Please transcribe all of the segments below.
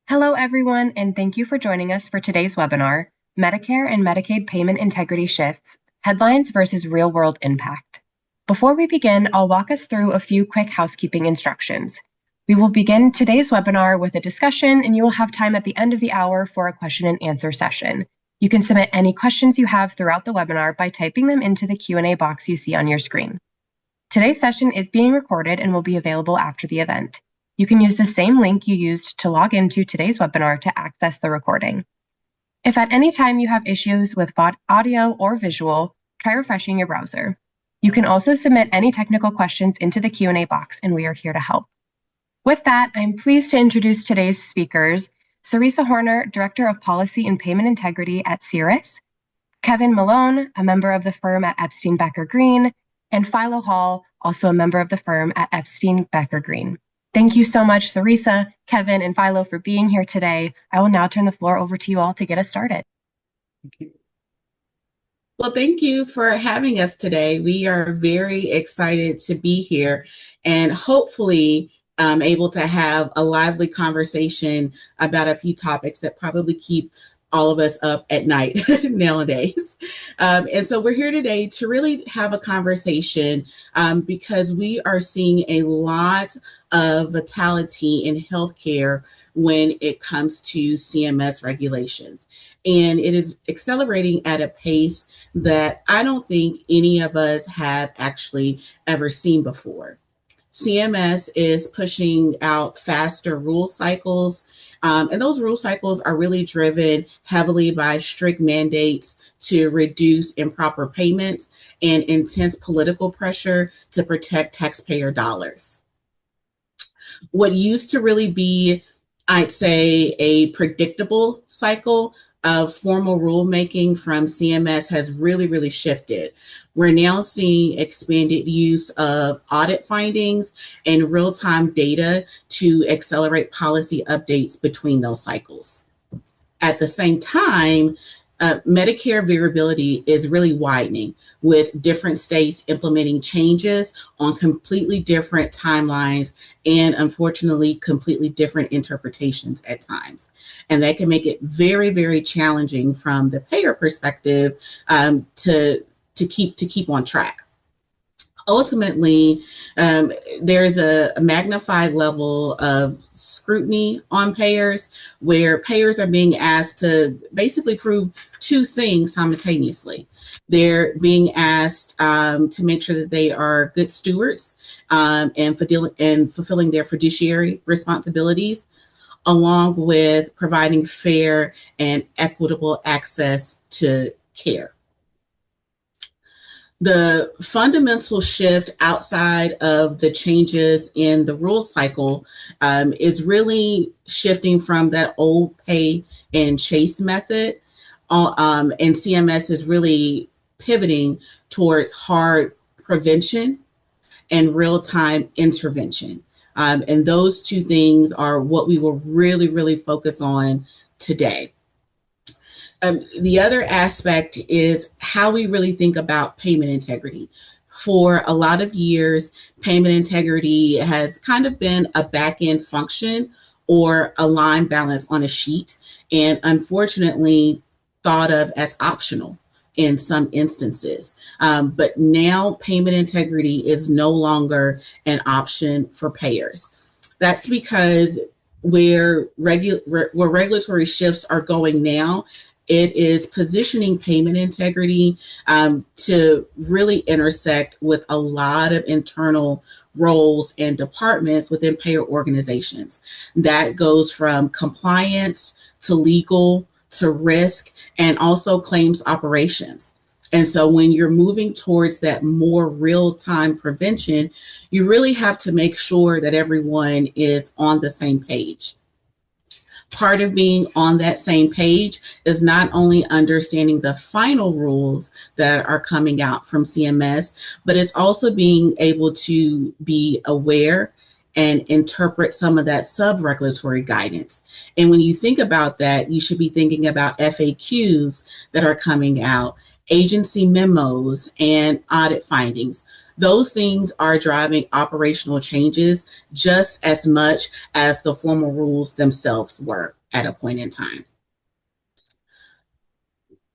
Hello, everyone, and thank you for joining us for today's webinar, Medicare and Medicaid Payment Integrity Shifts, Headlines versus Real-World Impact. Before we begin, I'll walk us through a few quick housekeeping instructions. We will begin today's webinar with a discussion, and you will have time at the end of the hour for a question and answer session. You can submit any questions you have throughout the webinar by typing them into the Q&A box you see on your screen. Today's session is being recorded and will be available after the event. You can use the same link you used to log into today's webinar to access the recording. If at any time you have issues with audio or visual, try refreshing your browser. You can also submit any technical questions into the Q&A box, and we are here to help. With that, I'm pleased to introduce today's speakers, Sarisa Horner, Director of Policy and Payment Integrity at CIRRUS, Kevin Malone, a member of the firm at Epstein Becker Green, and Philo Hall, also a member of the firm at Epstein Becker Green. Thank you so much, Sarisa, Kevin, and Philo for being here today. I will now turn the floor over to you all to get us started. Thank you. Well, thank you for having us today. We are very excited to be here and hopefully able to have a lively conversation about a few topics that probably keep all of us up at night nowadays. And so we're here today to really have a conversation because we are seeing a lot of vitality in healthcare when it comes to CMS regulations. And it is accelerating at a pace that I don't think any of us have actually ever seen before. CMS is pushing out faster rule cycles. And those rule cycles are really driven heavily by strict mandates to reduce improper payments and intense political pressure to protect taxpayer dollars. What used to really be, I'd say, a predictable cycle of formal rulemaking from CMS has really shifted. We're now seeing expanded use of audit findings and real-time data to accelerate policy updates between those cycles. At the same time, Medicare variability is really widening, with different states implementing changes on completely different timelines and, unfortunately, completely different interpretations at times. And that can make it very challenging from the payer perspective to keep on track. Ultimately, there's a magnified level of scrutiny on payers, where payers are being asked to basically prove two things simultaneously. They're being asked to make sure that they are good stewards and fulfilling their fiduciary responsibilities, along with providing fair and equitable access to care. The fundamental shift outside of the changes in the rule cycle is really shifting from that old pay and chase method. And CMS is really pivoting towards hard prevention and real-time intervention. And those two things are what we will really focus on today. The other aspect is how we really think about payment integrity. For a lot of years, payment integrity has kind of been a back-end function or a line balance on a sheet, and unfortunately thought of as optional in some instances. But now payment integrity is no longer an option for payers. That's because where regulatory shifts are going now, it is positioning payment integrity to really intersect with a lot of internal roles and departments within payer organizations. That goes from compliance to legal to risk and also claims operations. And so when you're moving towards that more real-time prevention, you really have to make sure that everyone is on the same page. Part of being on that same page is not only understanding the final rules that are coming out from CMS, but it's also being able to be aware and interpret some of that sub-regulatory guidance. And when you think about that, you should be thinking about FAQs that are coming out, agency memos, and audit findings. Those things are driving operational changes just as much as the formal rules themselves were. at a point in time.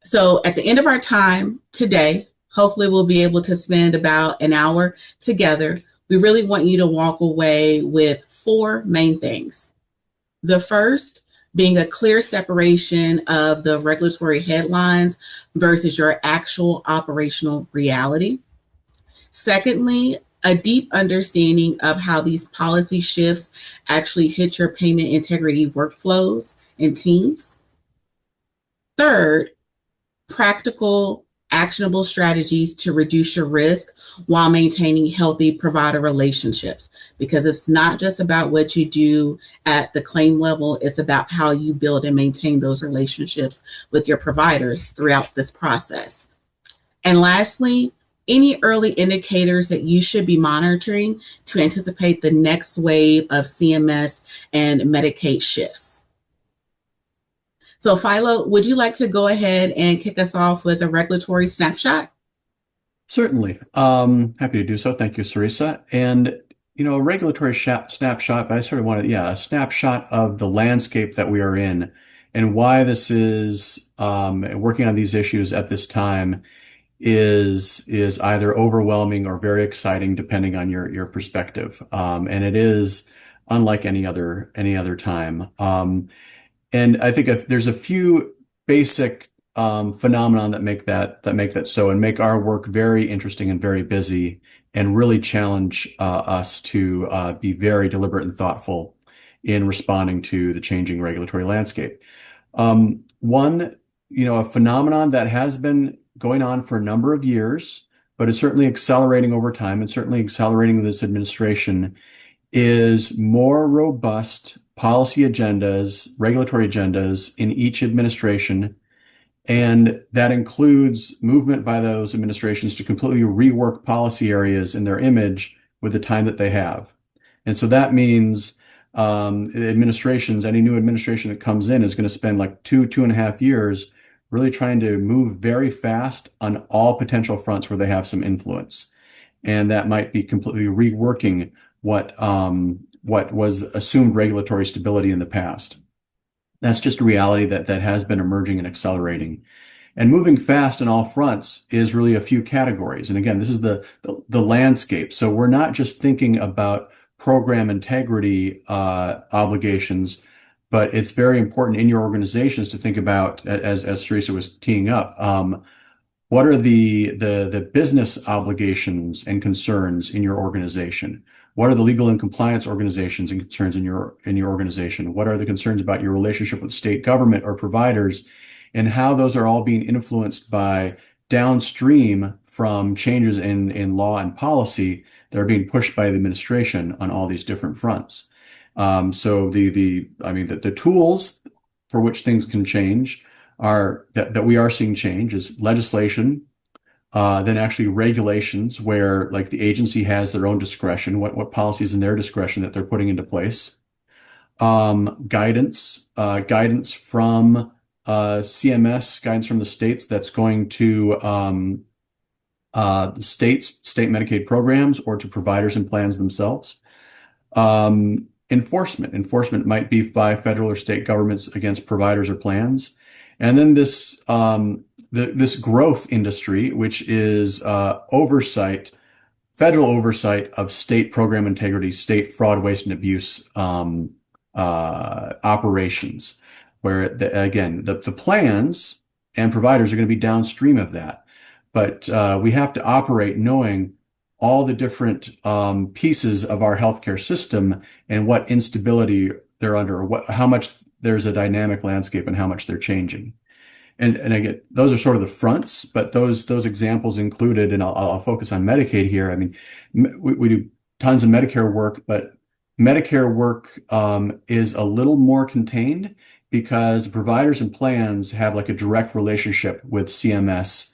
So at the end of our time today, hopefully we'll be able to spend about an hour together. We really want you to walk away with 4 main things. The first being a clear separation of the regulatory headlines versus your actual operational reality. Secondly, a deep understanding of how these policy shifts actually hit your payment integrity workflows and teams. Third, practical, actionable strategies to reduce your risk while maintaining healthy provider relationships. Because it's not just about what you do at the claim level, it's about how you build and maintain those relationships with your providers throughout this process. And lastly, any early indicators that you should be monitoring to anticipate the next wave of CMS and Medicaid shifts. So Philo, would you like to go ahead and kick us off with a regulatory snapshot? Certainly. Happy to do so. Thank you, Sarisa. And, a regulatory snapshot, but I sort of wanted, a snapshot of the landscape that we are in and why this is, working on these issues at this time is either overwhelming or very exciting, depending on your perspective. And it is unlike any other time. And I think there's a few basic phenomenon that make that so and make our work very interesting and very busy and really challenge us to be very deliberate and thoughtful in responding to the changing regulatory landscape. One, a phenomenon that has been going on for a number of years, but is certainly accelerating over time and certainly accelerating with this administration is more robust policy agendas, regulatory agendas in each administration. And that includes movement by those administrations to completely rework policy areas in their image with the time that they have. And so that means administrations, any new administration that comes in is going to spend like 2.5 years really trying to move very fast on all potential fronts where they have some influence. And that might be completely reworking what was assumed regulatory stability in the past. That's just a reality that has been emerging and accelerating. And moving fast on all fronts is really a few categories. And again, this is the landscape. So we're not just thinking about program integrity obligations, but it's very important in your organizations to think about, as Teresa was teeing up, what are the business obligations and concerns in your organization? What are the legal and compliance organizations and concerns in your organization? What are the concerns about your relationship with state government or providers, and how those are all being influenced by downstream from changes in law and policy that are being pushed by the administration on all these different fronts. So the tools for which things can change are that we are seeing change is legislation, then actually regulations where like the agency has their own discretion, what policies in their discretion that they're putting into place. Guidance from CMS, guidance from the states that's going to state Medicaid programs or to providers and plans themselves. Enforcement might be by federal or state governments against providers or plans. And then this growth industry, which is federal oversight of state program integrity, state fraud, waste, and abuse operations, where the plans and providers are going to be downstream of that. But we have to operate knowing all the different pieces of our healthcare system and what instability they're under, or how much there's a dynamic landscape and how much they're changing. And again, those are sort of the fronts, but those examples included, and I'll focus on Medicaid here. I mean, we do tons of Medicare work, but Medicare work is a little more contained because providers and plans have like a direct relationship with CMS.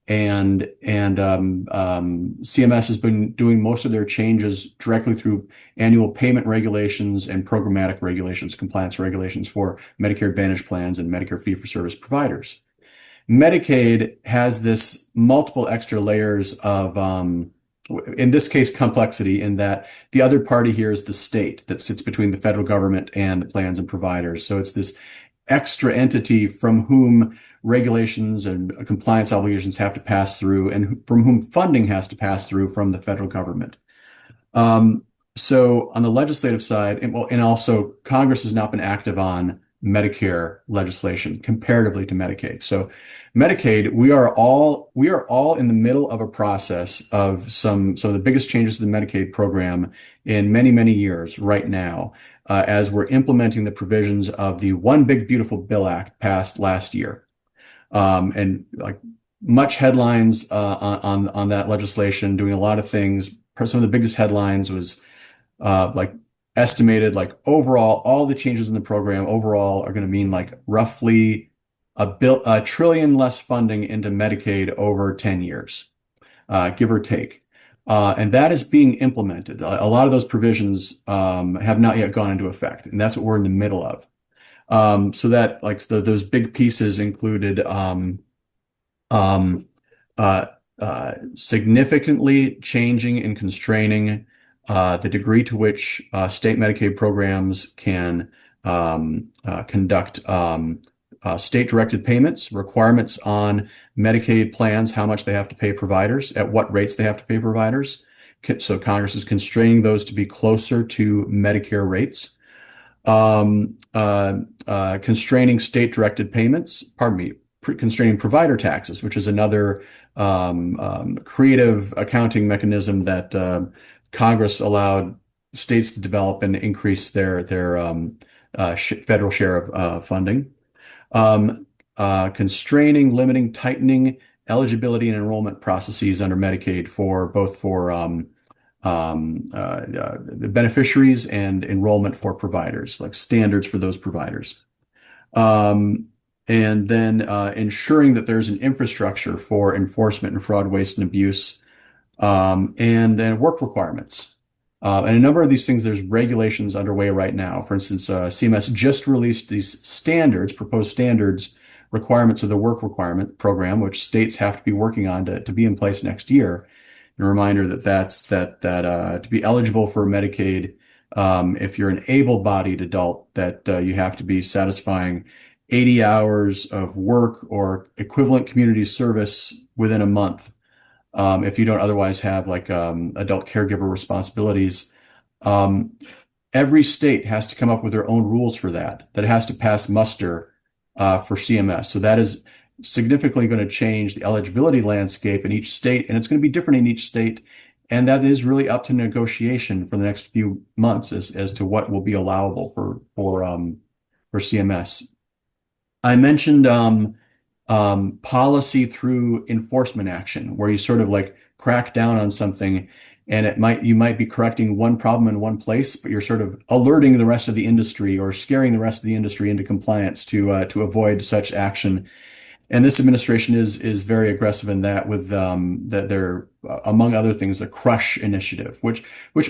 And CMS has been doing most of their changes directly through annual payment regulations and programmatic regulations, compliance regulations for Medicare Advantage plans and Medicare fee-for-service providers. Medicaid has this multiple extra layers of in this case, complexity in that the other party here is the state that sits between the federal government and the plans and providers. So it's this extra entity from whom regulations and compliance obligations have to pass through and from whom funding has to pass through from the federal government. So on the legislative side, and also Congress has not been active on Medicare legislation comparatively to Medicaid. So Medicaid, we are all in the middle of a process of some of the biggest changes to the Medicaid program in many, many years right now, as we're implementing the provisions of the One Big Beautiful Bill Act passed last year. And like much headlines on that legislation, doing a lot of things. Some of the biggest headlines was like estimated like overall all the changes in the program overall are going to mean like roughly a trillion less funding into Medicaid over 10 years, give or take. And that is being implemented. A lot of those provisions have not yet gone into effect, and that's what we're in the middle of. So that like those big pieces included significantly changing and constraining the degree to which state Medicaid programs can conduct state-directed payments, requirements on Medicaid plans, how much they have to pay providers, at what rates they have to pay providers. So Congress is constraining those to be closer to Medicare rates. Constraining state-directed payments, constraining provider taxes, which is another creative accounting mechanism that Congress allowed states to develop and increase their federal share of funding. Constraining, limiting, tightening eligibility and enrollment processes under Medicaid for both the beneficiaries and enrollment for providers, like standards for those providers. And then ensuring that there's an infrastructure for enforcement and fraud, waste, and abuse, and then work requirements. And a number of these things, there's regulations underway right now. For instance, CMS just released these standards, proposed standards, requirements of the work requirement program, which states have to be working on to be in place next year. And a reminder that to be eligible for Medicaid, if you're an able-bodied adult, that you have to be satisfying 80 hours of work or equivalent community service within a month. If you don't otherwise have like adult caregiver responsibilities, every state has to come up with their own rules for that. That has to pass muster for CMS. So that is significantly going to change the eligibility landscape in each state, and it's going to be different in each state. And that is really up to negotiation for the next few months as to what will be allowable for CMS. I mentioned policy through enforcement action, where you sort of like crack down on something, and you might be correcting one problem in one place, but you're sort of alerting the rest of the industry or scaring the rest of the industry into compliance to avoid such action. And this administration is very aggressive in that with that they're among other things the Crush initiative, which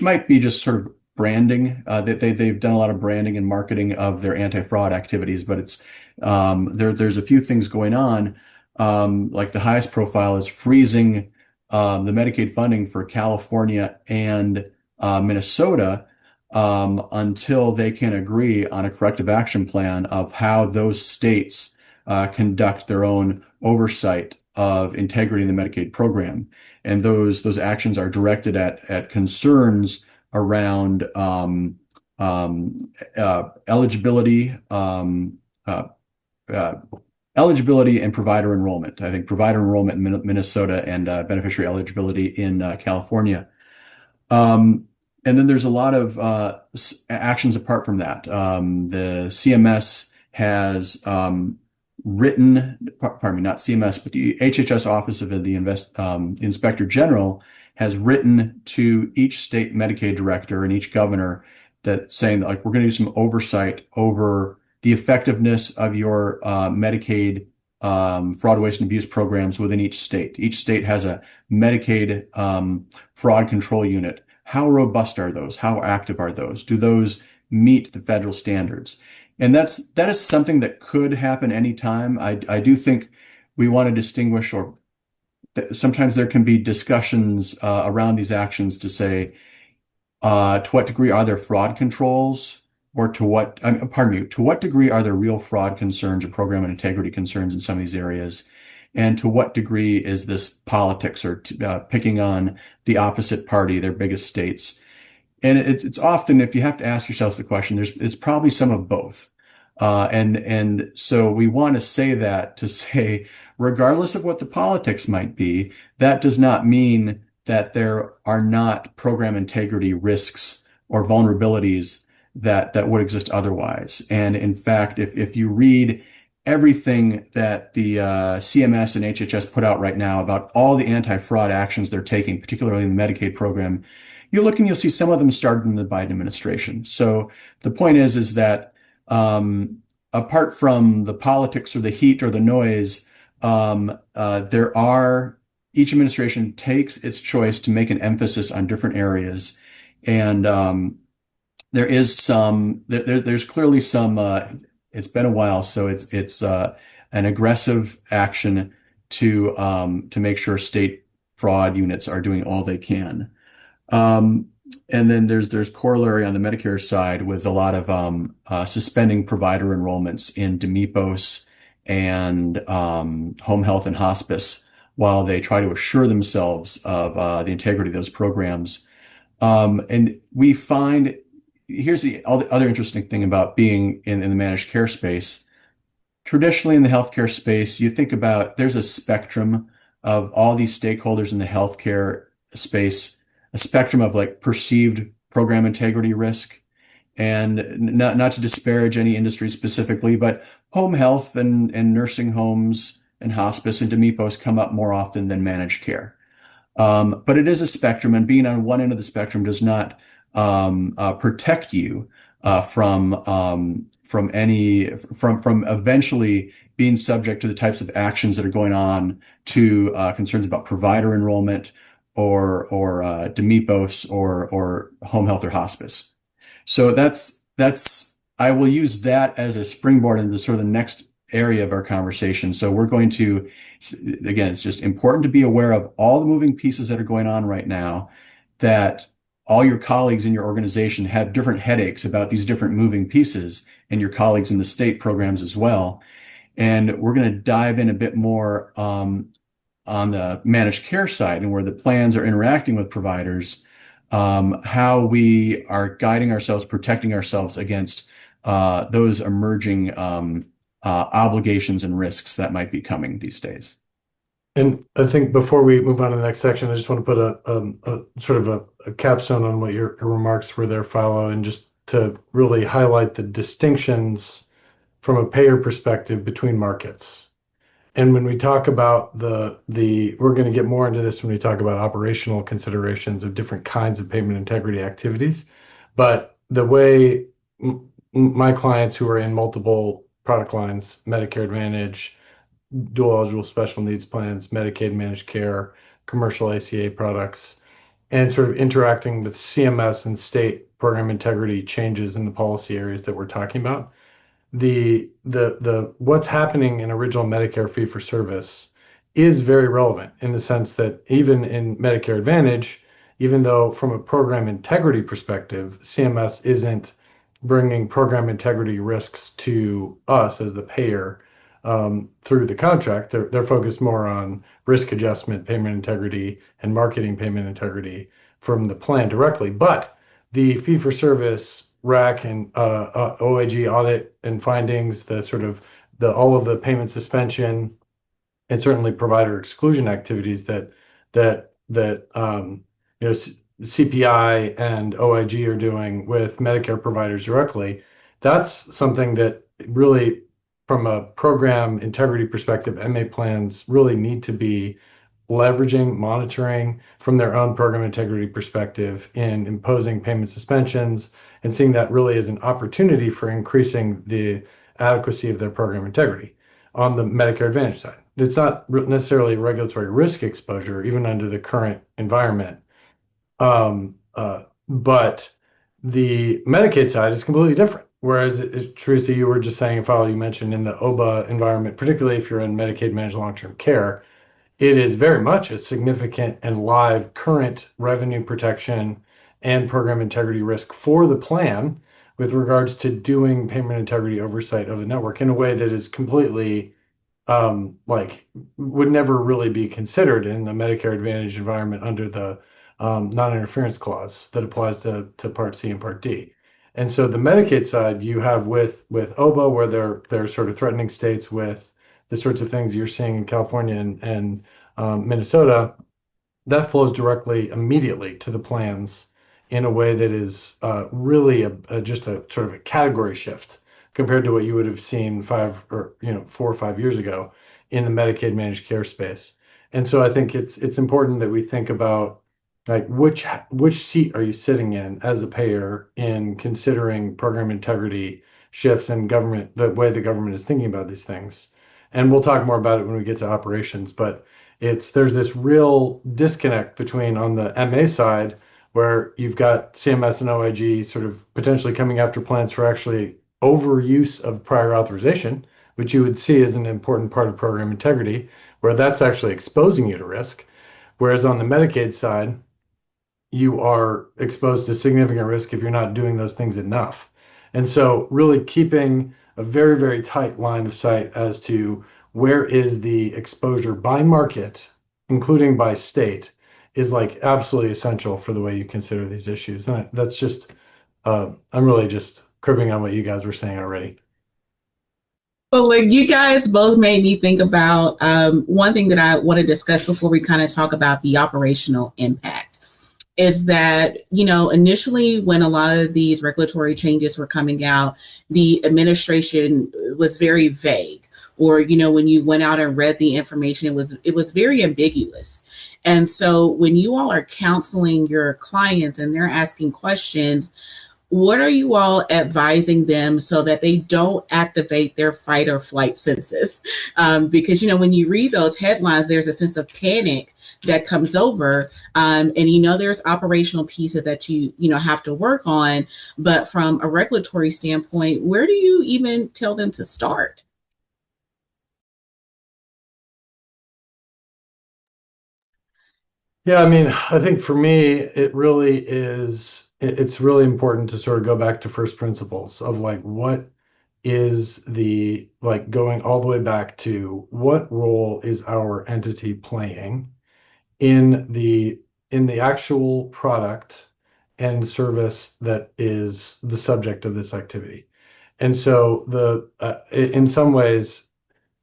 might be just sort of branding. They've done a lot of branding and marketing of their anti-fraud activities, but it's there's a few things going on. Like the highest profile is freezing the Medicaid funding for California and Minnesota until they can agree on a corrective action plan of how those states conduct their own oversight of integrity in the Medicaid program. And those actions are directed at concerns around eligibility, eligibility and provider enrollment. I think provider enrollment in Minnesota and beneficiary eligibility in California. And then there's a lot of actions apart from that. The CMS has written, pardon me, not CMS, but the HHS Office of the Inspector General has written to each state Medicaid director and each governor that saying like, we're going to do some oversight over the effectiveness of your Medicaid fraud, waste, and abuse programs within each state. Each state has a Medicaid fraud control unit. How robust are those? How active are those? Do those meet the federal standards? And that is something that could happen anytime. I do think we want to distinguish or sometimes there can be discussions around these actions to say, to what degree are there fraud controls, or to what degree are there real fraud concerns or program integrity concerns in some of these areas? And to what degree is this politics or picking on the opposite party, their biggest states? And it's often, if you have to ask yourself the question, it's probably some of both. And so we want to say that to say, regardless of what the politics might be, that does not mean that there are not program integrity risks or vulnerabilities that would exist otherwise. And in fact, if you read everything that the CMS and HHS put out right now about all the anti-fraud actions they're taking, particularly in the Medicaid program, you look and you'll see some of them started in the Biden administration. So the point is that apart from the politics or the heat or the noise, each administration takes its choice to make an emphasis on different areas. And there's clearly some, it's been a while, so it's an aggressive action to make sure state fraud units are doing all they can. And then there's corollary on the Medicare side with a lot of suspending provider enrollments in DMEPOS and home health and hospice while they try to assure themselves of the integrity of those programs. And we find, here's the other interesting thing about being in the managed care space. Traditionally in the healthcare space, you think about there's a spectrum of all these stakeholders in the healthcare space, a spectrum of like perceived program integrity risk. And not to disparage any industry specifically, but home health and nursing homes and hospice and DMEPOS come up more often than managed care. But it is a spectrum, and being on one end of the spectrum does not protect you from eventually being subject to the types of actions that are going on to concerns about provider enrollment or DMEPOS or home health or hospice. So I will use that as a springboard into sort of the next area of our conversation. So we're going to, again, it's just important to be aware of all the moving pieces that are going on right now, that all your colleagues in your organization have different headaches about these different moving pieces, and your colleagues in the state programs as well. And we're going to dive in a bit more on the managed care side and where the plans are interacting with providers, how we are guiding ourselves, protecting ourselves against those emerging obligations and risks that might be coming these days. And I think before we move on to the next section, I just want to put a sort of a capstone on what your remarks were there, Philo, and just to really highlight the distinctions from a payer perspective between markets. And when we talk about we're going to get more into this when we talk about operational considerations of different kinds of payment integrity activities. But the way my clients who are in multiple product lines, Medicare Advantage, dual eligible special needs plans, Medicaid managed care, commercial ACA products, and sort of interacting with CMS and state program integrity changes in the policy areas that we're talking about. The what's happening in original Medicare fee for service is very relevant in the sense that even in Medicare Advantage, even though from a program integrity perspective, CMS isn't bringing program integrity risks to us as the payer through the contract, they're focused more on risk adjustment, payment integrity, and marketing payment integrity from the plan directly. But the fee for service RAC and OIG audit and findings, all of the payment suspension, and certainly provider exclusion activities that CPI and OIG are doing with Medicare providers directly. That's something that really, from a program integrity perspective, MA plans really need to be leveraging, monitoring from their own program integrity perspective in imposing payment suspensions and seeing that really as an opportunity for increasing the adequacy of their program integrity on the Medicare Advantage side. It's not necessarily regulatory risk exposure, even under the current environment. But the Medicaid side is completely different. Whereas, Teresa, you were just saying, Philo, you mentioned in the OBA environment, particularly if you're in Medicaid managed long-term care, it is very much a significant and live current revenue protection and program integrity risk for the plan with regards to doing payment integrity oversight of the network in a way that is completely like would never really be considered in the Medicare Advantage environment under the non-interference clause that applies to Part C and Part D. And so the Medicaid side, you have with OBA, where they're sort of threatening states with the sorts of things you're seeing in California and Minnesota, that flows directly immediately to the plans in a way that is really just a sort of a category shift compared to what you would have seen 4 or 5 years ago in the Medicaid managed care space. And so I think it's important that we think about like which seat are you sitting in as a payer in considering program integrity shifts and the way the government is thinking about these things. And we'll talk more about it when we get to operations, but there's this real disconnect between on the MA side where you've got CMS and OIG sort of potentially coming after plans for actually overuse of prior authorization, which you would see as an important part of program integrity, where that's actually exposing you to risk. Whereas on the Medicaid side, you are exposed to significant risk if you're not doing those things enough. And so really keeping a very, very tight line of sight as to where is the exposure by market, including by state, is like absolutely essential for the way you consider these issues. And that's just, I'm really just cribbing on what you guys were saying already. Well, like you guys both made me think about one thing that I want to discuss before we kind of talk about the operational impact is that, initially when a lot of these regulatory changes were coming out, the administration was very vague. Or, when you went out and read the information, it was very ambiguous. And so when you all are counseling your clients and they're asking questions, what are you all advising them so that they don't activate their fight or flight senses? Because, when you read those headlines, there's a sense of panic that comes over. And, there's operational pieces that you have to work on. But from a regulatory standpoint, where do you even tell them to start? Yeah, I mean, I think for me, it's really important to sort of go back to first principles of like, what is like going all the way back to what role is our entity playing in the actual product and service that is the subject of this activity. And so in some ways,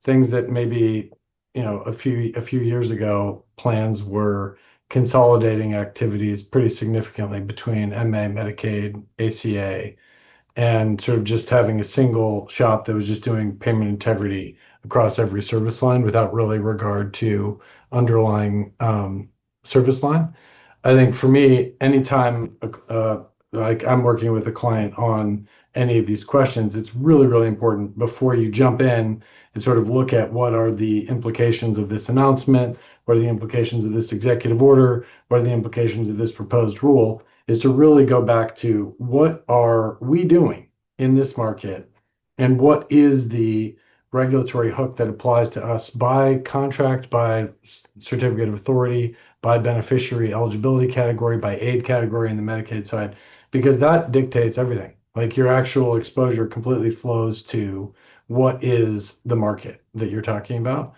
things that maybe, a few years ago, plans were consolidating activities pretty significantly between MA, Medicaid, ACA, and sort of just having a single shop that was just doing payment integrity across every service line without really regard to underlying service line. I think for me, anytime like I'm working with a client on any of these questions, it's really, really important before you jump in and sort of look at what are the implications of this announcement, what are the implications of this executive order, what are the implications of this proposed rule, is to really go back to what are we doing in this market and what is the regulatory hook that applies to us by contract, by certificate of authority, by beneficiary eligibility category, by aid category in the Medicaid side, because that dictates everything. Like your actual exposure completely flows to what is the market that you're talking about.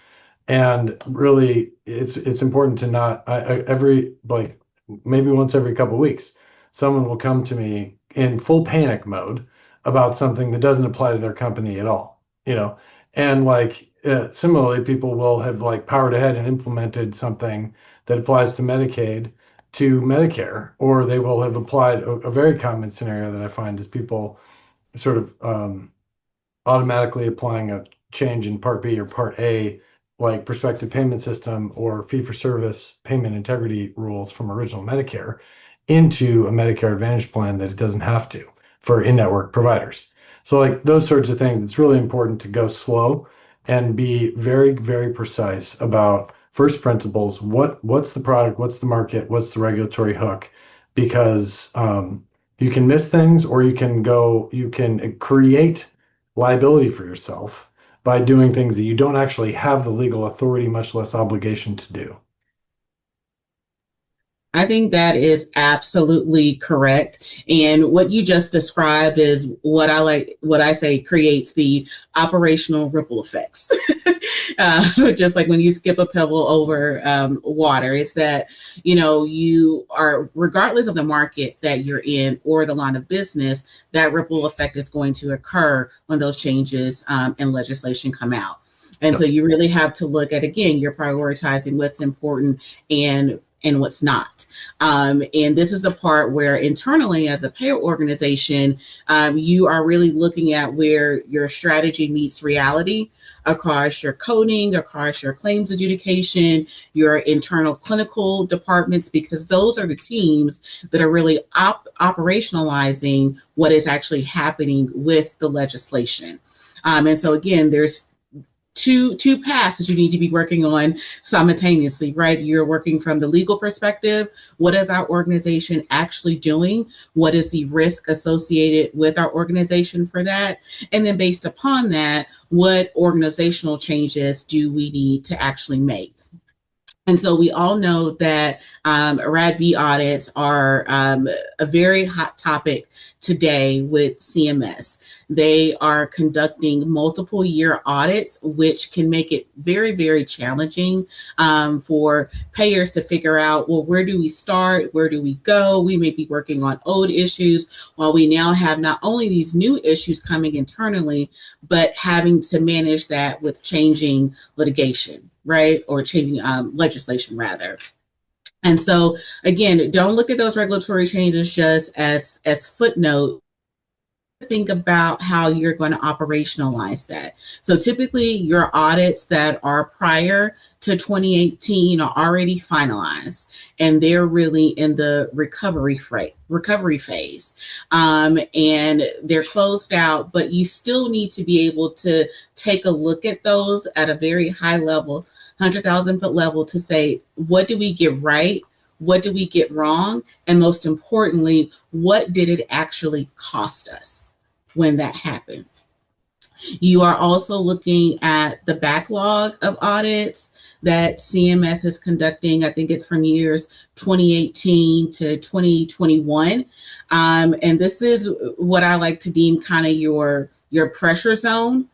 And really, it's important to not every like maybe once every couple of weeks, someone will come to me in full panic mode about something that doesn't apply to their company at all, and like similarly, people will have like powered ahead and implemented something that applies to Medicaid to Medicare, or they will have applied a very common scenario that I find is people sort of automatically applying a change in Part B or Part A, like prospective payment system or fee for service payment integrity rules from original Medicare into a Medicare Advantage plan that it doesn't have to for in-network providers. So like those sorts of things, it's really important to go slow and be very, very precise about first principles. What's the product? What's the market? What's the regulatory hook? Because you can miss things, or you can create liability for yourself by doing things that you don't actually have the legal authority, much less obligation to do. I think that is absolutely correct. And what you just described is what I say creates the operational ripple effects. Just like when you skip a pebble over water, it's that, you are, regardless of the market that you're in or the line of business, that ripple effect is going to occur when those changes in legislation come out. And so you really have to look at, again, you're prioritizing what's important and what's not. And this is the part where internally as a payer organization, you are really looking at where your strategy meets reality across your coding, across your claims adjudication, your internal clinical departments, because those are the teams that are really operationalizing what is actually happening with the legislation. And so again, there's two paths that you need to be working on simultaneously, right? You're working from the legal perspective. What is our organization actually doing? What is the risk associated with our organization for that? And then based upon that, what organizational changes do we need to actually make? And so we all know that RADV audits are a very hot topic today with CMS. They are conducting multiple year audits, which can make it very, very challenging for payers to figure out, well, where do we start? Where do we go? We may be working on old issues while we now have not only these new issues coming internally, but having to manage that with changing litigation, right? Or changing legislation rather. And so again, don't look at those regulatory changes just as footnote. Think about how you're going to operationalize that. So typically your audits that are prior to 2018 are already finalized and they're really in the recovery phase. And they're closed out, but you still need to be able to take a look at those at a very high level, 100,000 foot level, to say, what do we get right? What did we get wrong? And most importantly, what did it actually cost us when that happened? You are also looking at the backlog of audits that CMS is conducting. I think it's from years 2018 to 2021. And this is what I like to deem kind of your pressure zone.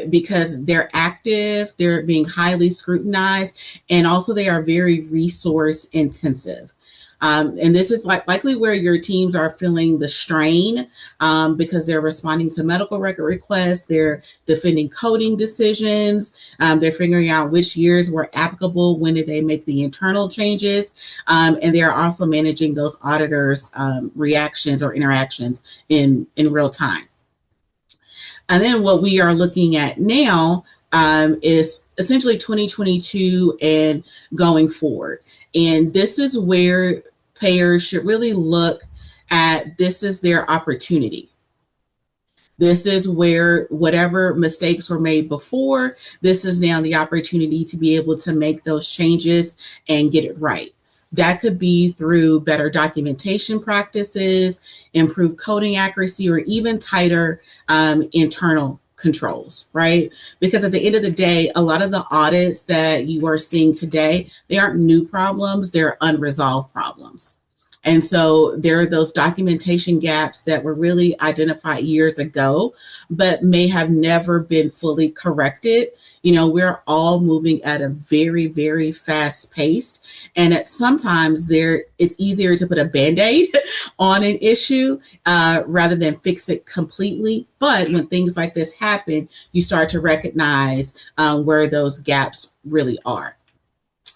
Because they're active, they're being highly scrutinized, and also they are very resource intensive. And this is likely where your teams are feeling the strain because they're responding to medical record requests, they're defending coding decisions, they're figuring out which years were applicable, when did they make the internal changes, and they're also managing those auditors' reactions or interactions in real time. And then what we are looking at now is essentially 2022 and going forward. And this is where payers should really look at, this is their opportunity. This is where whatever mistakes were made before, this is now the opportunity to be able to make those changes and get it right. That could be through better documentation practices, improved coding accuracy, or even tighter internal controls, right? Because at the end of the day, a lot of the audits that you are seeing today, they aren't new problems, they're unresolved problems. And so there are those documentation gaps that were really identified years ago, but may have never been fully corrected. We're all moving at a very, very fast pace. And sometimes it's easier to put a Band-Aid on an issue rather than fix it completely. But when things like this happen, you start to recognize where those gaps really are.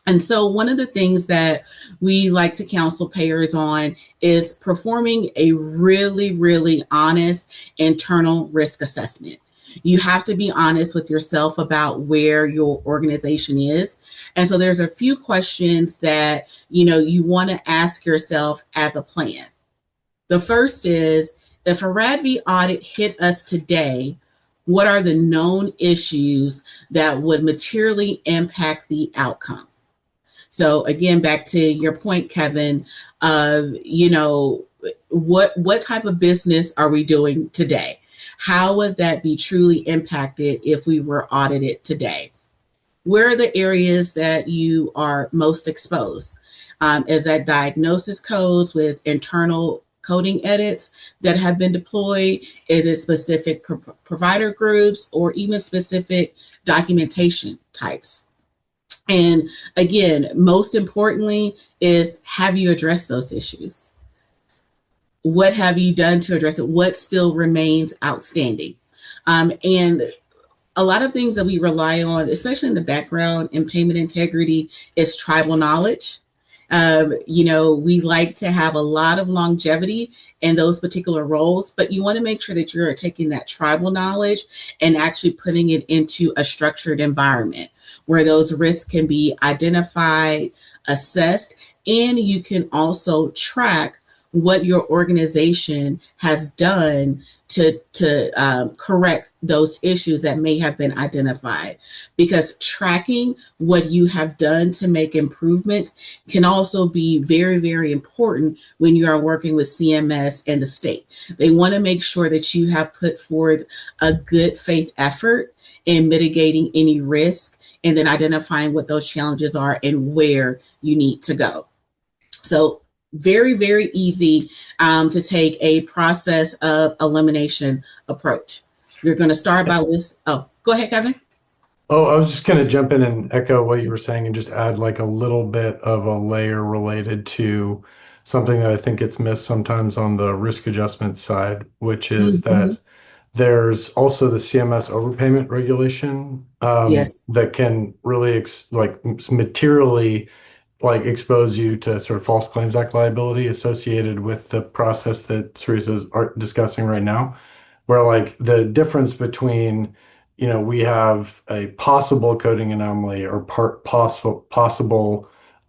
And so one of the things that we like to counsel payers on is performing a really, really honest internal risk assessment. You have to be honest with yourself about where your organization is. And so there's a few questions that, you want to ask yourself as a plan. The first is, if a RADV audit hit us today, what are the known issues that would materially impact the outcome? So again, back to your point, Kevin, what type of business are we doing today? How would that be truly impacted if we were audited today? Where are the areas that you are most exposed? Is that diagnosis codes with internal coding edits that have been deployed? Is it specific provider groups or even specific documentation types? And again, most importantly is, have you addressed those issues? What have you done to address it? What still remains outstanding? And a lot of things that we rely on, especially in the background in payment integrity, is tribal knowledge. We like to have a lot of longevity in those particular roles, but you want to make sure that you're taking that tribal knowledge and actually putting it into a structured environment where those risks can be identified, assessed, and you can also track what your organization has done to correct those issues that may have been identified. Because tracking what you have done to make improvements can also be very, very important when you are working with CMS and the state. They want to make sure that you have put forth a good faith effort in mitigating any risk and then identifying what those challenges are and where you need to go. So very, very easy to take a process of elimination approach. You're going to start by list. Oh, go ahead, Kevin. Oh, I was just going to jump in and echo what you were saying and just add like a little bit of a layer related to something that I think gets missed sometimes on the risk adjustment side, which is that there's also the CMS overpayment regulation Yes. that can really materially expose you to sort of False Claims Act liability associated with the process that Teresa's discussing right now, where like the difference between, we have a possible coding anomaly or possible,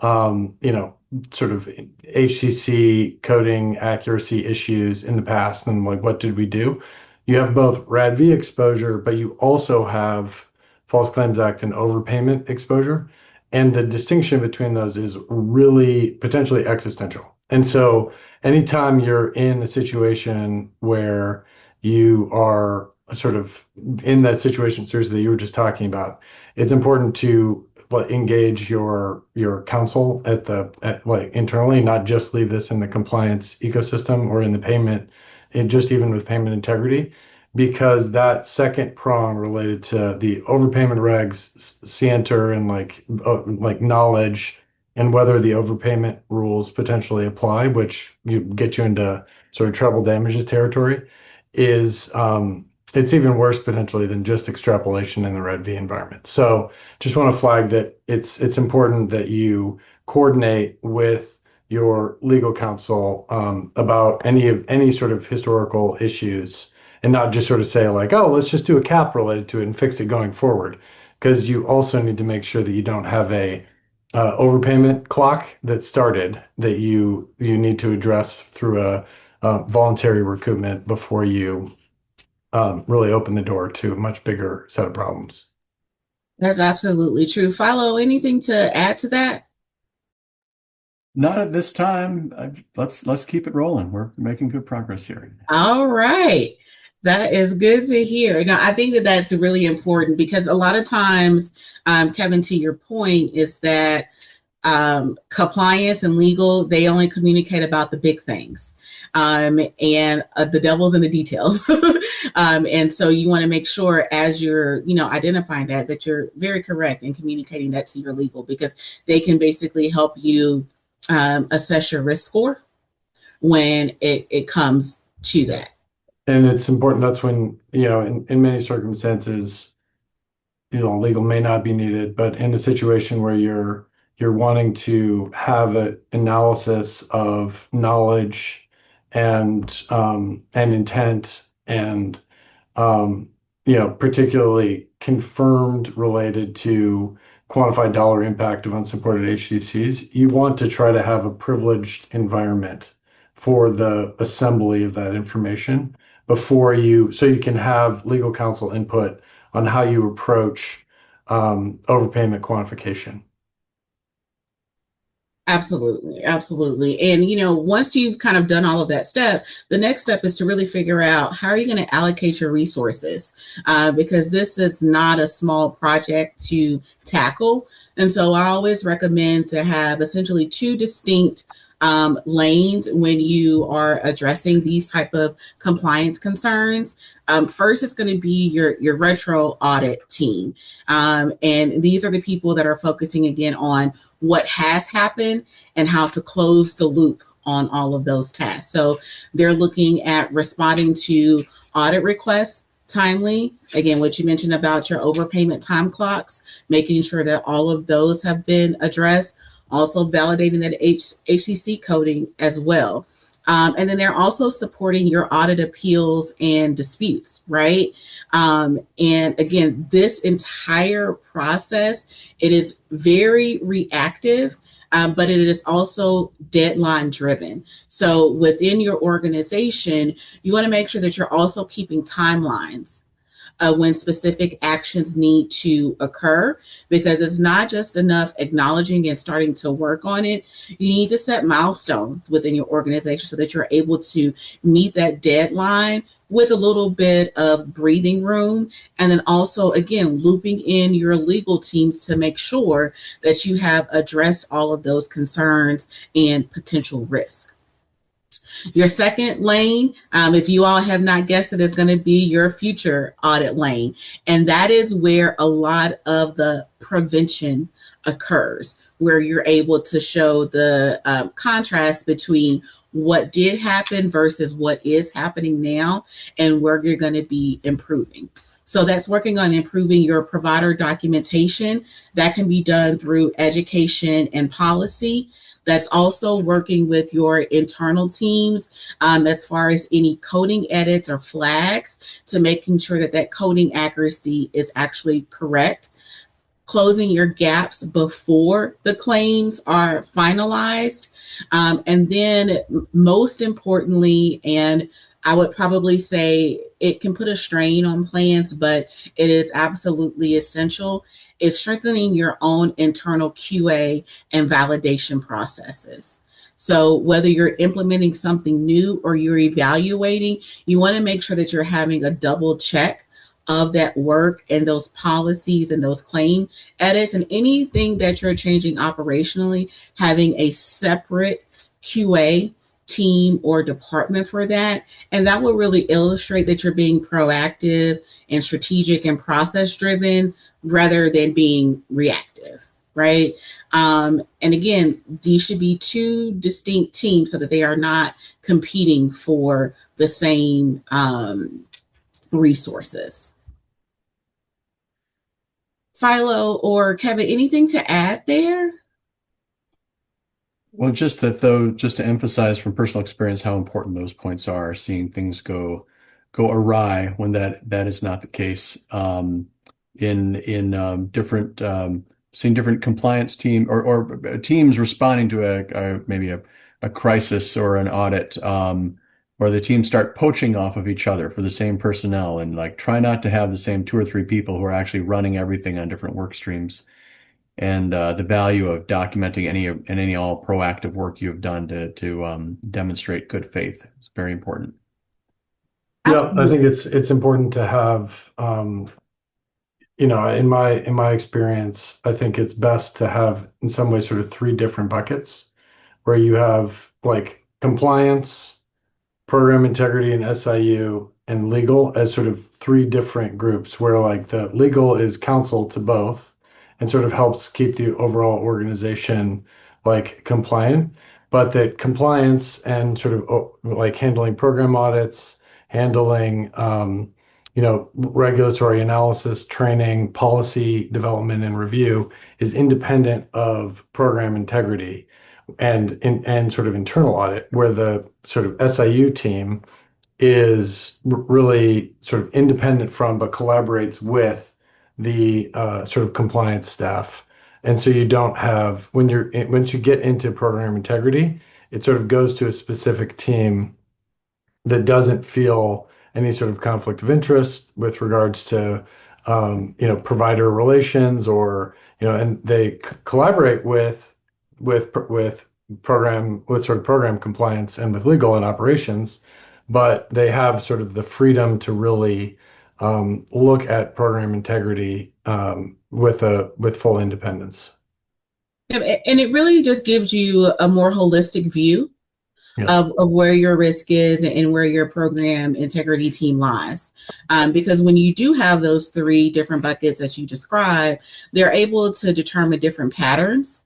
sort of HCC coding accuracy issues in the past, and like what did we do? You have both RADV exposure, but you also have False Claims Act and overpayment exposure. And the distinction between those is really potentially existential. And so anytime you're in a situation where you are sort of in that situation, seriously, that you were just talking about, it's important to engage your counsel internally, not just leave this in the compliance ecosystem or in the payment, and just even with payment integrity, because that second prong related to the overpayment regs, scienter, and like knowledge and whether the overpayment rules potentially apply, which you get you into sort of treble damages territory, is it's even worse potentially than just extrapolation in the Red V environment. So just want to flag that it's important that you coordinate with your legal counsel about any sort of historical issues, and not just sort of say like, oh, let's just do a cap related to it and fix it going forward. Because you also need to make sure that you don't have a overpayment clock that started that you need to address through a voluntary recoupment before you really open the door to a much bigger set of problems. That's absolutely true. Follow, anything to add to that? Not at this time. Let's keep it rolling. We're making good progress here. All right. That is good to hear. Now, I think that that's really important because a lot of times, Kevin, to your point, is that compliance and legal, they only communicate about the big things, and the devil's in the details. And so you want to make sure as you're, identifying that you're very correct in communicating that to your legal, because they can basically help you assess your risk score when it comes to that. And it's important. That's when, in many circumstances, legal may not be needed, but in a situation where you're wanting to have an analysis of knowledge and intent and particularly confirmed related to quantified dollar impact of unsupported HCCs, you want to try to have a privileged environment for the assembly of that information so you can have legal counsel input on how you approach overpayment quantification. Absolutely, absolutely. And once you've kind of done all of that step, the next step is to really figure out how are you going to allocate your resources, because this is not a small project to tackle. And so I always recommend to have essentially two distinct lanes when you are addressing these type of compliance concerns. First, it's going to be your retro audit team. And these are the people that are focusing again on what has happened and how to close the loop on all of those tasks. So they're looking at responding to audit requests timely. Again, what you mentioned about your overpayment time clocks, making sure that all of those have been addressed. Also validating that HCC coding as well. And then they're also supporting your audit appeals and disputes, right? And again, this entire process, it is very reactive, but it is also deadline driven. So within your organization, you want to make sure that you're also keeping timelines when specific actions need to occur, because it's not just enough acknowledging and starting to work on it. You need to set milestones within your organization so that you're able to meet that deadline with a little bit of breathing room. And then also, again, looping in your legal teams to make sure that you have addressed all of those concerns and potential risk. Your second lane, if you all have not guessed it, is going to be your future audit lane. And that is where a lot of the prevention occurs, where you're able to show the contrast between what did happen versus what is happening now and where you're going to be improving. So that's working on improving your provider documentation. That can be done through education and policy. That's also working with your internal teams as far as any coding edits or flags to making sure that that coding accuracy is actually correct. Closing your gaps before the claims are finalized. And then most importantly, and I would probably say it can put a strain on plans, but it is absolutely essential, is strengthening your own internal QA and validation processes. So whether you're implementing something new or you're evaluating, you want to make sure that you're having a double check of that work and those policies and those claim edits, and anything that you're changing operationally, having a separate QA team or department for that. And that will really illustrate that you're being proactive and strategic and process driven rather than being reactive, right? And again, these should be two distinct teams so that they are not competing for the same resources. Philo or Kevin, anything to add there? Well, just that though, just to emphasize from personal experience how important those points are, seeing things go awry when that is not the case. In different seeing different compliance team or teams responding to maybe a crisis or an audit, or the teams start poaching off of each other for the same personnel, and like try not to have the same two or three people who are actually running everything on different work streams. And the value of documenting any all proactive work you have done to demonstrate good faith is very important. Yeah, I think it's important to have, in my experience, I think it's best to have in some way sort of three different buckets where you have like compliance, program integrity, and SIU, and legal as sort of three different groups where like the legal is counsel to both and sort of helps keep the overall organization like compliant, but that compliance and sort of like handling program audits, handling regulatory analysis, training, policy development, and review is independent of program integrity and sort of internal audit, where the sort of SIU team is really sort of independent from, but collaborates with the sort of compliance staff. And so you don't have, once you get into program integrity, it sort of goes to a specific team that doesn't feel any sort of conflict of interest with regards to, provider relations or, and they collaborate with with sort of program compliance and with legal and operations, but they have sort of the freedom to really look at program integrity with full independence. And it really just gives you a more holistic view of where your risk is and where your program integrity team lies. Because when you do have those three different buckets that you described, they're able to determine different patterns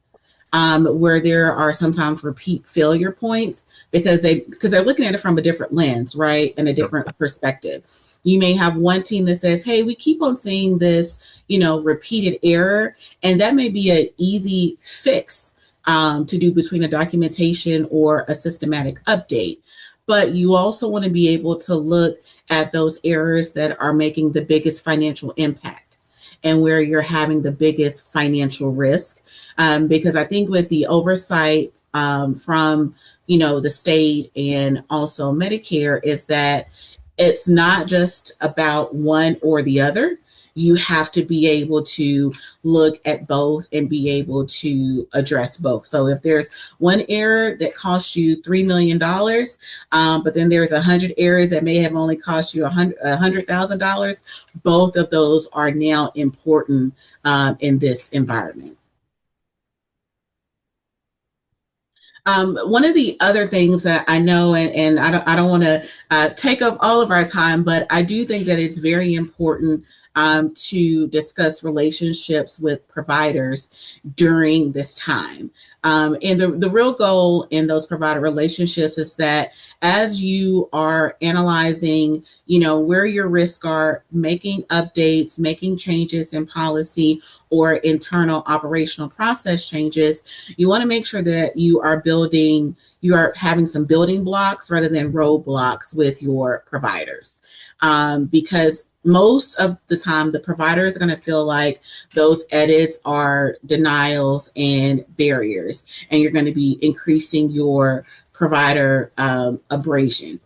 where there are sometimes repeat failure points because they're looking at it from a different lens, right? And a different perspective. You may have one team that says, hey, we keep on seeing this, repeated error. And that may be an easy fix to do between a documentation or a systematic update. But you also want to be able to look at those errors that are making the biggest financial impact and where you're having the biggest financial risk. Because I think with the oversight from, the state and also Medicare is that it's not just about one or the other. You have to be able to look at both and be able to address both. So if there's one error that costs you $3 million, but then there's 100 errors that may have only cost you $100,000, both of those are now important in this environment. One of the other things that I know, and I don't want to take up all of our time, but I do think that it's very important to discuss relationships with providers during this time. And the real goal in those provider relationships is that as you are analyzing, where your risks are, making updates, making changes in policy or internal operational process changes, you want to make sure that you are having some building blocks rather than roadblocks with your providers. Because most of the time, the providers are going to feel like those edits are denials and barriers, and you're going to be increasing your provider abrasion.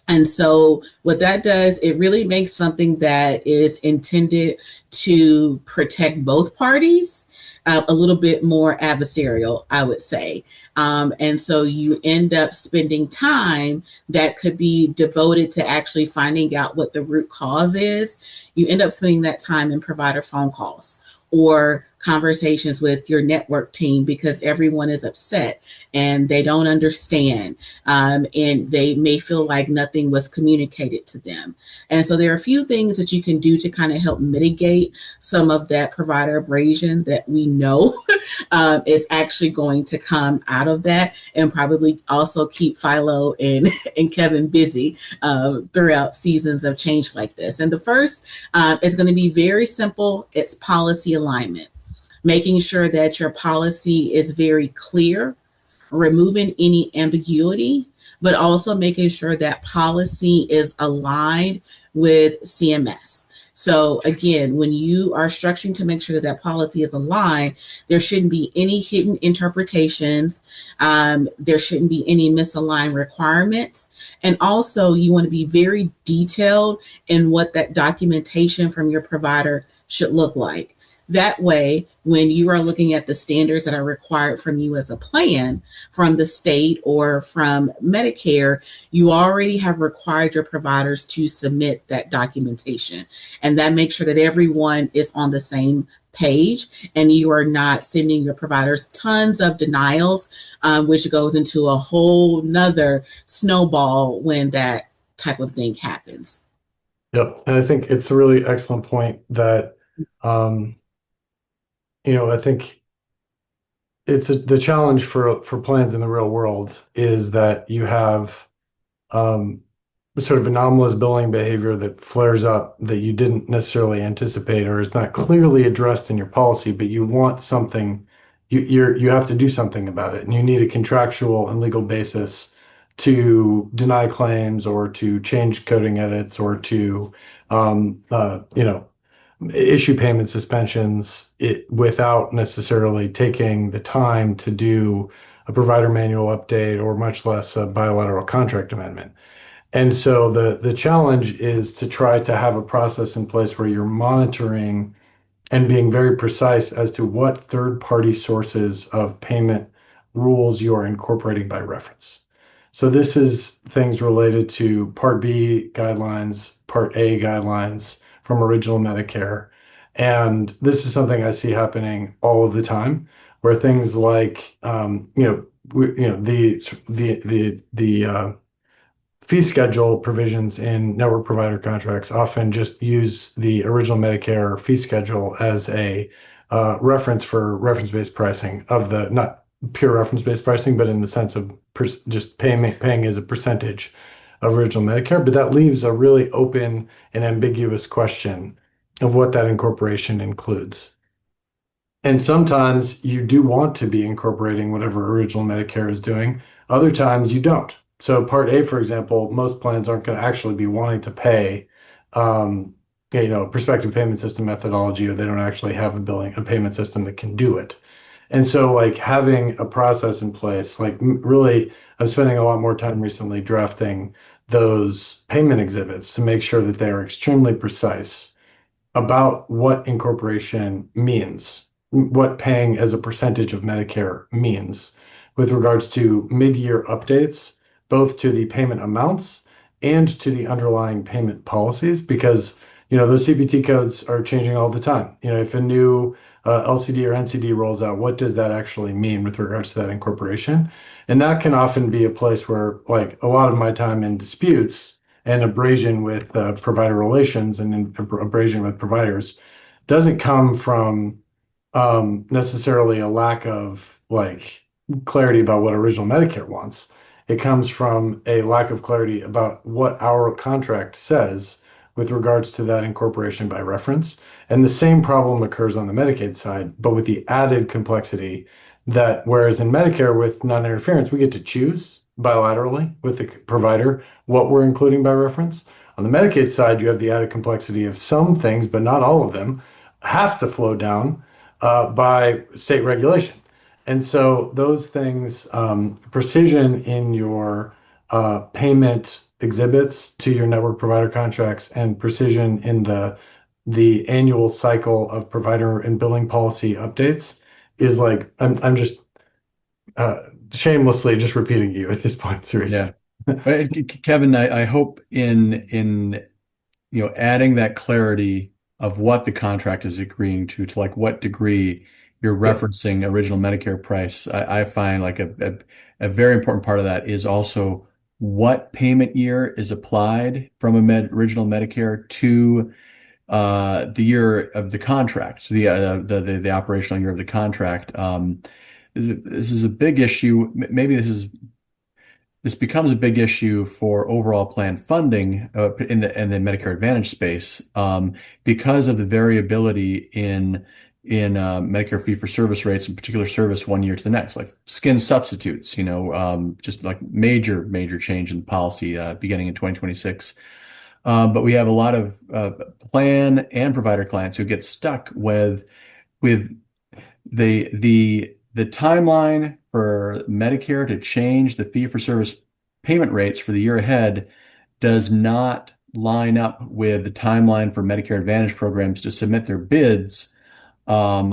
And so what that does, it really makes something that is intended to protect both parties a little bit more adversarial, I would say. And so you end up spending time that could be devoted to actually finding out what the root cause is. You end up spending that time in provider phone calls or conversations with your network team because everyone is upset and they don't understand and they may feel like nothing was communicated to them. And so there are a few things that you can do to kind of help mitigate some of that provider abrasion that we know is actually going to come out of that, and probably also keep Philo and Kevin busy throughout seasons of change like this. And the first is going to be very simple. It's policy alignment. Making sure that your policy is very clear, removing any ambiguity, but also making sure that policy is aligned with CMS. So again, when you are structuring to make sure that policy is aligned, there shouldn't be any hidden interpretations. There shouldn't be any misaligned requirements. And also you want to be very detailed in what that documentation from your provider should look like. That way, when you are looking at the standards that are required from you as a plan from the state or from Medicare, you already have required your providers to submit that documentation. And that makes sure that everyone is on the same page and you are not sending your providers tons of denials, which goes into a whole nother snowball when that type of thing happens. Yep. And I think it's a really excellent point that I think the challenge for plans in the real world is that you have sort of anomalous billing behavior that flares up that you didn't necessarily anticipate or is not clearly addressed in your policy, but you want something, you have to do something about it, and you need a contractual and legal basis to deny claims or to change coding edits or to issue payment suspensions without necessarily taking the time to do a provider manual update or much less a bilateral contract amendment. And so the challenge is to try to have a process in place where you're monitoring and being very precise as to what third-party sources of payment rules you are incorporating by reference. So this is things related to Part B guidelines, Part A guidelines from original Medicare. And this is something I see happening all of the time, where things like, the fee schedule provisions in network provider contracts often just use the original Medicare fee schedule as a reference for reference-based pricing of the, not pure reference-based pricing, but in the sense of just paying as a percentage of original Medicare. But that leaves a really open and ambiguous question of what that incorporation includes. And sometimes you do want to be incorporating whatever original Medicare is doing. Other times you don't. So Part A, for example, most plans aren't going to actually be wanting to pay, prospective payment system methodology, or they don't actually have a payment system that can do it. And so like having a process in place, like really, I'm spending a lot more time recently drafting those payment exhibits to make sure that they are extremely precise about what incorporation means, what paying as a percentage of Medicare means with regards to mid-year updates, both to the payment amounts and to the underlying payment policies, because those CPT codes are changing all the time. If a new LCD or NCD rolls out, what does that actually mean with regards to that incorporation? And that can often be a place where, like, a lot of my time in disputes and abrasion with provider relations and abrasion with providers doesn't come from necessarily a lack of like clarity about what original Medicare wants. It comes from a lack of clarity about what our contract says with regards to that incorporation by reference. And the same problem occurs on the Medicaid side, but with the added complexity that whereas in Medicare with non-interference, we get to choose bilaterally with the provider what we're including by reference. On the Medicaid side, you have the added complexity of some things, but not all of them, have to flow down by state regulation. And so those things, precision in your payment exhibits to your network provider contracts and precision in the annual cycle of provider and billing policy updates is like, I'm just shamelessly just repeating you at this point, seriously. Yeah. Kevin, I hope in adding that clarity of what the contract is agreeing to like what degree you're referencing original Medicare price. I find like a very important part of that is also what payment year is applied from original Medicare to the year of the contract, so the operational year of the contract. This is a big issue. Maybe this becomes a big issue for overall plan funding in the Medicare Advantage space because of the variability in Medicare fee-for-service rates, in particular service one year to the next, like skin substitutes. Just like major change in policy beginning in 2026. But we have a lot of plan and provider clients who get stuck with the timeline for Medicare to change the fee-for-service payment rates for the year ahead does not line up with the timeline for Medicare Advantage programs to submit their bids on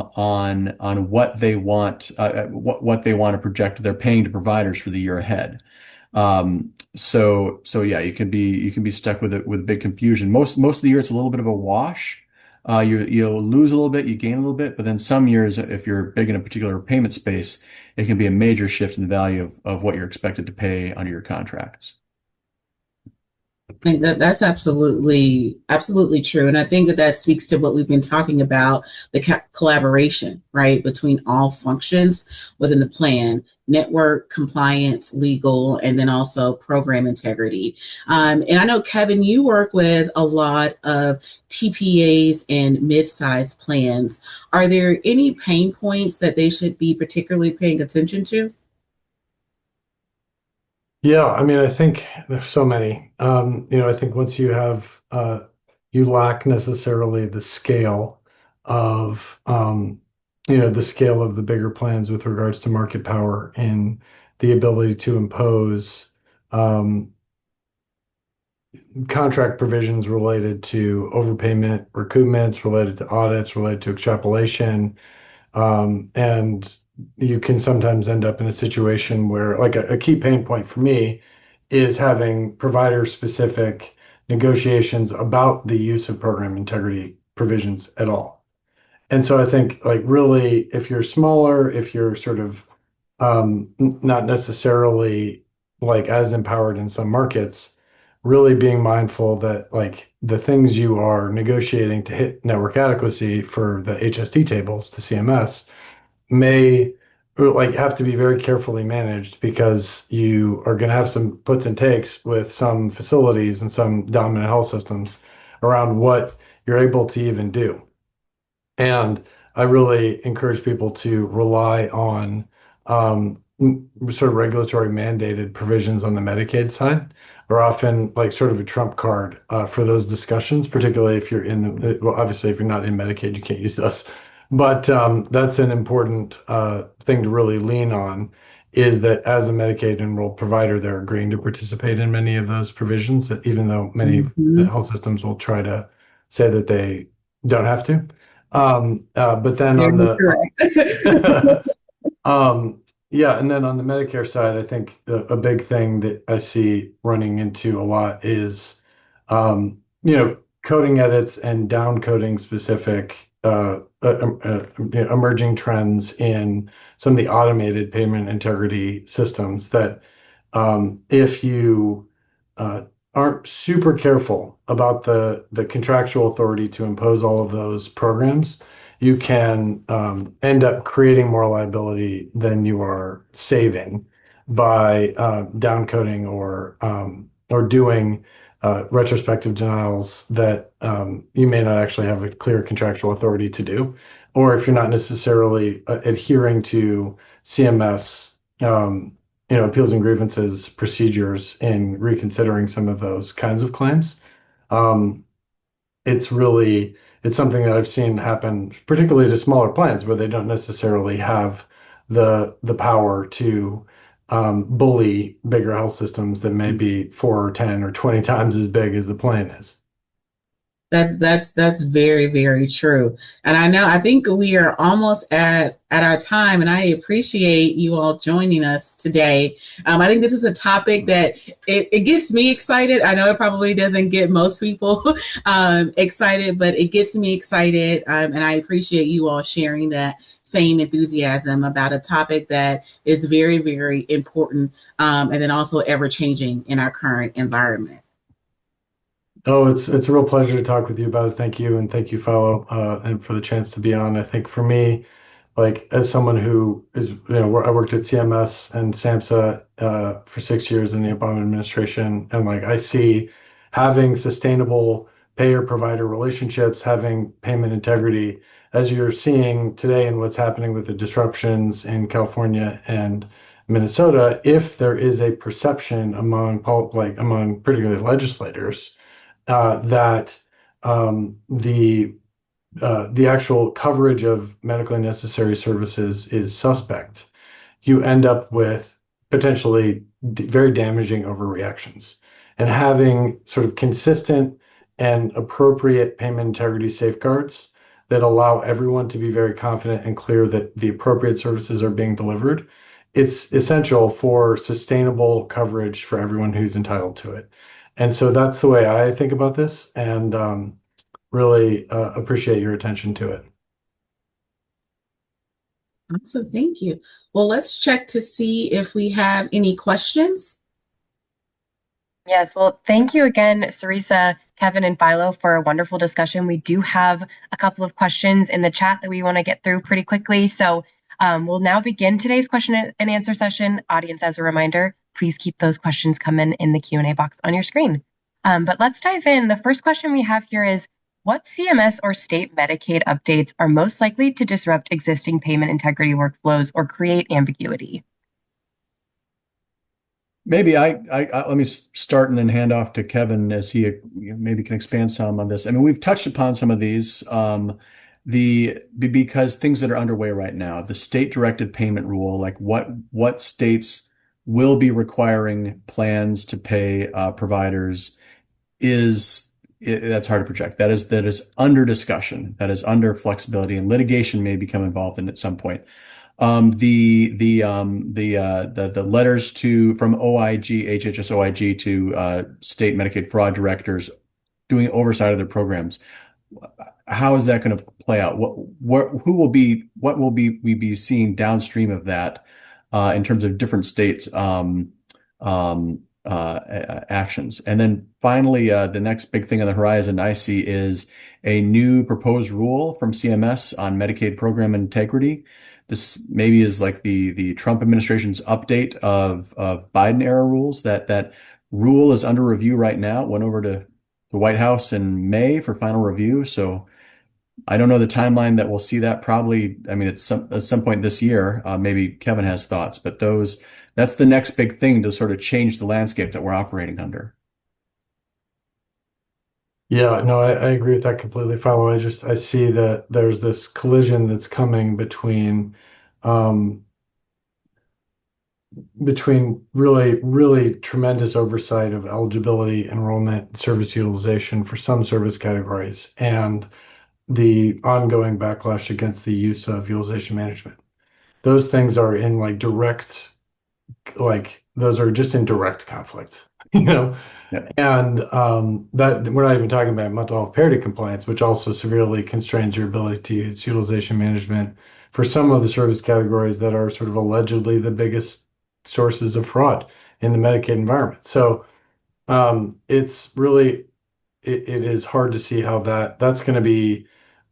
what they want what they want to project they're paying to providers for the year ahead. So yeah, you can be stuck with big confusion. Most of the year it's a little bit of a wash. You'll lose a little bit, you gain a little bit, but then some years, if you're big in a particular payment space, it can be a major shift in the value of what you're expected to pay under your contracts. I think that's absolutely true. And I think that speaks to what we've been talking about, the collaboration, right, between all functions within the plan, network, compliance, legal, and then also program integrity. And I know, Kevin, you work with a lot of TPAs and mid-sized plans. Are there any pain points that they should be particularly paying attention to? Yeah, I mean, I think there's so many. I think once you have, you lack necessarily the scale of, the scale of the bigger plans with regards to market power and the ability to impose contract provisions related to overpayment, recoupments, related to audits, related to extrapolation, and you can sometimes end up in a situation where, like, a key pain point for me is having provider-specific negotiations about the use of program integrity provisions at all. And so I think, like, really, if you're smaller, if you're sort of not necessarily like as empowered in some markets, really being mindful that, like, the things you are negotiating to hit network adequacy for the HSD tables to CMS may, like, have to be very carefully managed, because you are going to have some puts and takes with some facilities and some dominant health systems around what you're able to even do. And I really encourage people to rely on sort of regulatory mandated provisions on the Medicaid side are often like sort of a trump card for those discussions, particularly if you're in the, well, obviously, if you're not in Medicaid, you can't use those. But that's an important thing to really lean on, is that as a Medicaid enrolled provider, they're agreeing to participate in many of those provisions, even though many Mhm. health systems will try to say that they don't have to. But then on Very correct. the yeah, and then on the Medicare side, I think a big thing that I see running into a lot is coding edits and down coding specific emerging trends in some of the automated payment integrity systems that, if you uh, aren't super careful about the contractual authority to impose all of those programs, you can end up creating more liability than you are saving by downcoding or doing retrospective denials that you may not actually have a clear contractual authority to do, or if you're not necessarily adhering to CMS, appeals and grievances procedures in reconsidering some of those kinds of claims. Um, it's something that I've seen happen, particularly to smaller plans where they don't necessarily have the power to bully bigger health systems that may be 4 or 10 or 20 times as big as the plan is. That's very, very true. And I think we are almost at our time, and I appreciate you all joining us today. I think this is a topic that it gets me excited. I know it probably doesn't get most people excited, but it gets me excited. And I appreciate you all sharing that same enthusiasm about a topic that is very, very important, and then also ever changing in our current environment. Oh, it's a real pleasure to talk with you about it. Thank you, and thank you, Follow, and for the chance to be on. I think for me, like, as someone who is, I worked at CMS and SAMHSA for 6 years in the Obama administration, and, like, I see having sustainable payer-provider relationships, having payment integrity, as you're seeing today and what's happening with the disruptions in California and Minnesota. If there is a perception among particularly legislators that the actual coverage of medically necessary services is suspect, you end up with potentially very damaging overreactions. And having sort of consistent and appropriate payment integrity safeguards that allow everyone to be very confident and clear that the appropriate services are being delivered, it's essential for sustainable coverage for everyone who's entitled to it. And so that's the way I think about this, and really appreciate your attention to it. Awesome, thank you. Well, let's check to see if we have any questions. Yes, well, thank you again, Sarisa, Kevin, and Philo, for a wonderful discussion. We do have a couple of questions in the chat that we want to get through pretty quickly. So we'll now begin today's question and answer session. Audience, as a reminder, please keep those questions coming in the Q&A box on your screen. But let's dive in. The first question we have here is, what CMS or state Medicaid updates are most likely to disrupt existing payment integrity workflows or create ambiguity? Maybe I let me start and then hand off to Kevin as he maybe can expand some on this. I mean, we've touched upon some of these, because things that are underway right now, the state-directed payment rule, like what states will be requiring plans to pay providers, that's hard to project. That is under discussion. That is under flexibility, and litigation may become involved in at some point. The letters from OIG, HHS OIG to state Medicaid fraud directors doing oversight of their programs. How is that going to play out? What will we be seeing downstream of that in terms of different states actions? And then finally, the next big thing on the horizon I see is a new proposed rule from CMS on Medicaid program integrity. This maybe is like the Trump administration's update of Biden era rules. That rule is under review right now. It went over to the White House in May for final review. So I don't know the timeline that we'll see that. Probably, I mean, at some point this year. Maybe Kevin has thoughts, but that's the next big thing to sort of change the landscape that we're operating under. Yeah, no, I agree with that completely, Follow. I see that there's this collision that's coming um, between really tremendous oversight of eligibility, enrollment, service utilization for some service categories, and the ongoing backlash against the use of utilization management. Those things are in those are just in direct conflict, you know? Yeah. And that we're not even talking about mental health parity compliance, which also severely constrains your ability to use utilization management for some of the service categories that are sort of allegedly the biggest sources of fraud in the Medicaid environment. So it's really it is hard to see how that's going to be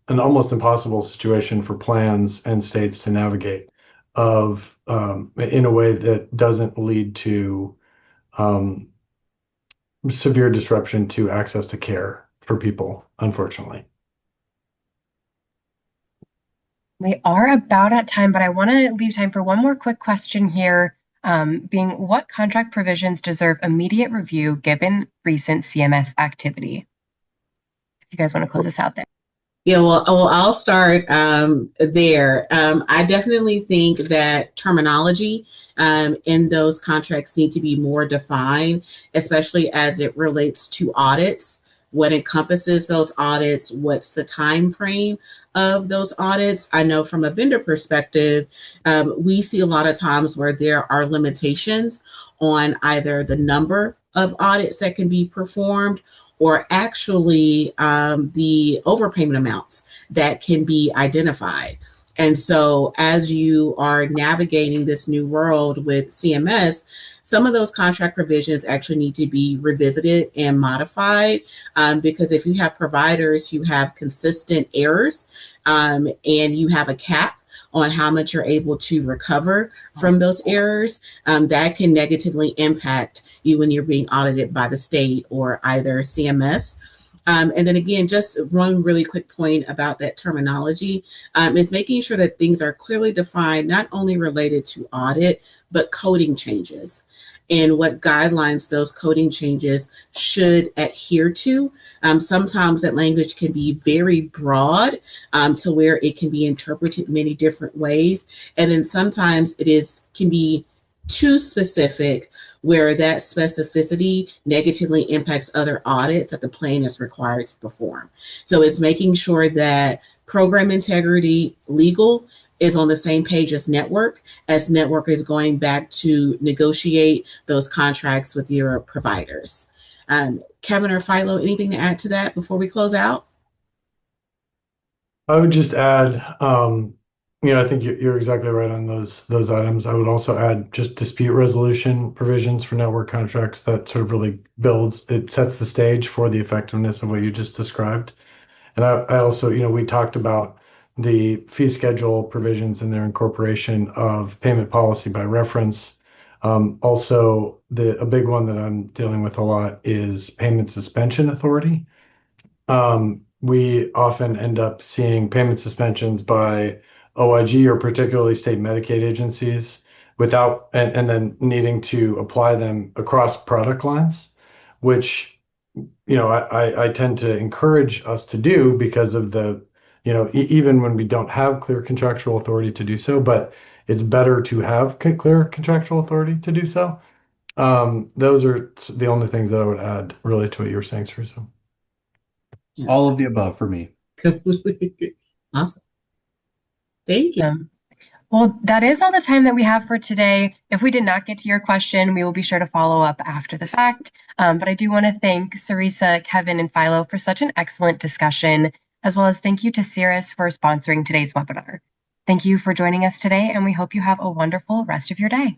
an almost impossible situation for plans and states to navigate in a way that doesn't lead to um, severe disruption to access to care for people, unfortunately. We are about at time, but I want to leave time for one more quick question here, being what contract provisions deserve immediate review given recent CMS activity? If you guys want to close this out there. Yeah, well, I'll start there. I definitely think that terminology in those contracts need to be more defined, especially as it relates to audits. What encompasses those audits? What's the time frame of those audits? I know from a vendor perspective, we see a lot of times where there are limitations on either the number of audits that can be performed or actually the overpayment amounts that can be identified. And so as you are navigating this new world with CMS, some of those contract provisions actually need to be revisited and modified because if you have providers who have consistent errors and you have a cap on how much you're able to recover from those errors, that can negatively impact you when you're being audited by the state or either CMS. And then again, just one really quick point about that terminology is making sure that things are clearly defined, not only related to audit, but coding changes and what guidelines those coding changes should adhere to. Sometimes that language can be very broad to where it can be interpreted many different ways. And then sometimes can be too specific where that specificity negatively impacts other audits that the plan is required to perform. So it's making sure that program integrity, legal, is on the same page as network is going back to negotiate those contracts with your providers. Kevin or Philo, anything to add to that before we close out? I would just add, I think you're exactly right on those items. I would also add just dispute resolution provisions for network contracts that sort of really sets the stage for the effectiveness of what you just described. And I also, we talked about the fee schedule provisions and their incorporation of payment policy by reference. Also, a big one that I'm dealing with a lot is payment suspension authority. We often end up seeing payment suspensions by OIG or particularly state Medicaid agencies and then needing to apply them across product lines, which I tend to encourage us to do because of even when we don't have clear contractual authority to do so, but it's better to have clear contractual authority to do so. Those are the only things that I would add really to what you were saying, Teresa. All of the above for me. Awesome. Thank you. Well, that is all the time that we have for today. If we did not get to your question, we will be sure to follow up after the fact. But I do want to thank Sarisa, Kevin, and Philo for such an excellent discussion, as well as thank you to Cirrus for sponsoring today's webinar. Thank you for joining us today, and we hope you have a wonderful rest of your day.